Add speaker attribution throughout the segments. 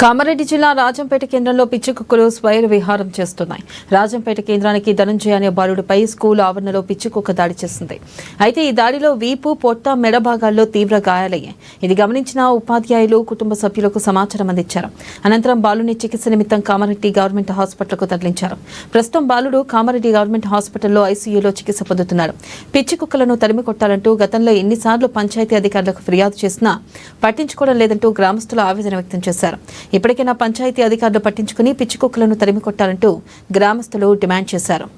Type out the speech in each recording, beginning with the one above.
Speaker 1: కామారెడ్డి జిల్లా రాజంపేట కేంద్రంలో పిచ్చి కుక్కలు స్వైర విహారం చేస్తున్నాయి. రాజంపేట కేంద్రానికి ధనంజయ అనే బాలుడిపై స్కూల్ ఆవరణలో పిచ్చి కుక్క దాడి చేసింది. అయితే ఈ దాడిలో వీపు, పొట్ట, మెడ భాగాల్లో తీవ్ర గాయాలయ్యాయి. ఇది గమనించిన ఉపాధ్యాయులు కుటుంబ సభ్యులకు సమాచారం అందించారు. అనంతరం బాలుని చికిత్స నిమిత్తం కామారెడ్డి గవర్నమెంట్ హాస్పిటల్కు తరలించారు. ప్రస్తుతం బాలుడు కామారెడ్డి గవర్నమెంట్ హాస్పిటల్లో ఐసీయూలో చికిత్స పొందుతున్నాడు. పిచ్చి కుక్కలను తరిమి కొట్టాలంటూ గతంలో ఎన్నిసార్లు పంచాయతీ అధికారులకు ఫిర్యాదు చేసినా పట్టించుకోవడం లేదంటూ గ్రామస్తులు ఆవేదన వ్యక్తం చేశారు. ఇప్పటికైనా పంచాయతీ అధికారులు పట్టించుకుని పిచ్చి కుక్కలను తరిమి కొట్టాలంటూ గ్రామస్తులు డిమాండ్ చేశారు.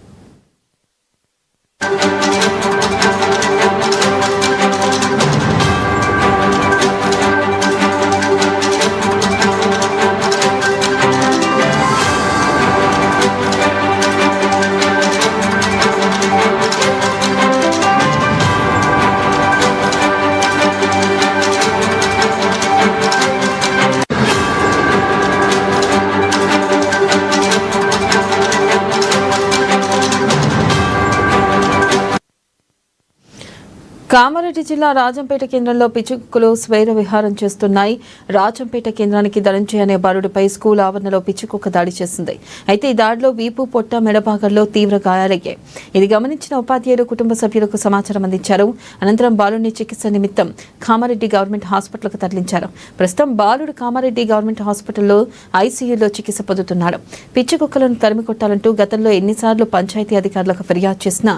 Speaker 1: కామారెడ్డి జిల్లా రాజంపేట కేంద్రంలో పిచ్చి కుక్కలు స్వైర విహారం చేస్తున్నాయి. రాజంపేట కేంద్రానికి ధనంజయ అనే బాలుడిపై స్కూల్ ఆవరణలో పిచ్చి కుక్క దాడి చేసింది. అయితే ఈ దాడిలో వీపు, పొట్ట, మెడ భాగాల్లో తీవ్ర గాయాలయ్యాయి. ఇది గమనించిన ఉపాధ్యాయులు కుటుంబ సభ్యులకు సమాచారం అందించారు. అనంతరం బాలుని చికిత్స నిమిత్తం కామారెడ్డి గవర్నమెంట్ హాస్పిటల్కు తరలించారు. ప్రస్తుతం బాలుడు కామారెడ్డి గవర్నమెంట్ హాస్పిటల్లో ఐసీయూలో చికిత్స పొందుతున్నాడు. పిచ్చి కుక్కలను తరిమి కొట్టాలంటూ గతంలో ఎన్నిసార్లు పంచాయతీ అధికారులకు ఫిర్యాదు చేసినా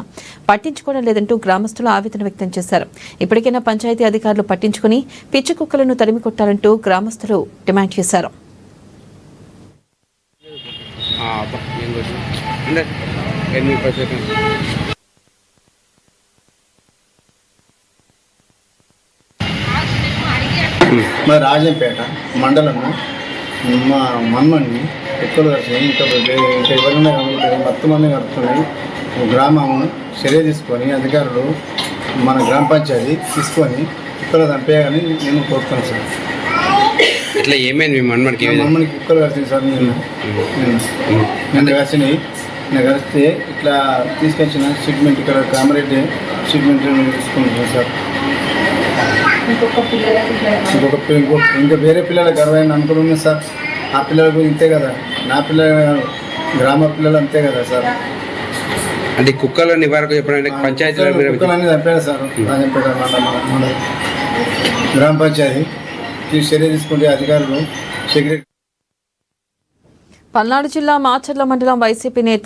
Speaker 1: పట్టించుకోవడం లేదంటూ గ్రామస్తులు ఆవేదన వ్యక్తం చేశారు. ఇప్పటికైనా పంచాయతీ అధికారులు పట్టించుకుని పిచ్చి కుక్కలను తరిమి కొట్టాలంటూ గ్రామస్తులు డిమాండ్ చేశారు.
Speaker 2: మా రాజంపేట మండలంలో మా మన్మని కుక్కలు కరిచినాయి. ఇంకా ఎవరైనా మొత్తం మంది కడుతున్నాయి. గ్రామము చర్య తీసుకొని అధికారులు మన గ్రామ పంచాయతీ తీసుకొని కుక్కలు చంపేయాలని నేను కోరుతాను సార్.
Speaker 3: ఇట్లా ఏమైంది మీ మన్మడికి?
Speaker 2: కుక్కలు కరిచింది సార్. నేను కలిసినాయి. నేను కలిస్తే ఇట్లా తీసుకొచ్చిన ట్రీట్మెంట్ ఇక్కడ కామారెడ్డి ట్రీట్మెంట్ తీసుకుంటున్నాను సార్. ఇంకా వేరే పిల్లలకు గర్వైన అనుకున్నాను సార్. ఆ పిల్లలకు ఇంతే కదా, నా పిల్లలు గ్రామ పిల్లలు అంతే కదా సార్.
Speaker 3: అంటే కుక్కల నివారణ చెప్పడానికి పంచాయతీలో
Speaker 2: కుక్కలన్నీ చంపారు సార్. రాజంపేట గ్రామ పంచాయతీ చర్య తీసుకుంటే అధికారులు సెక్రటరీ.
Speaker 1: పల్నాడు జిల్లా మాచర్ల మండలం వైసీపీ నేత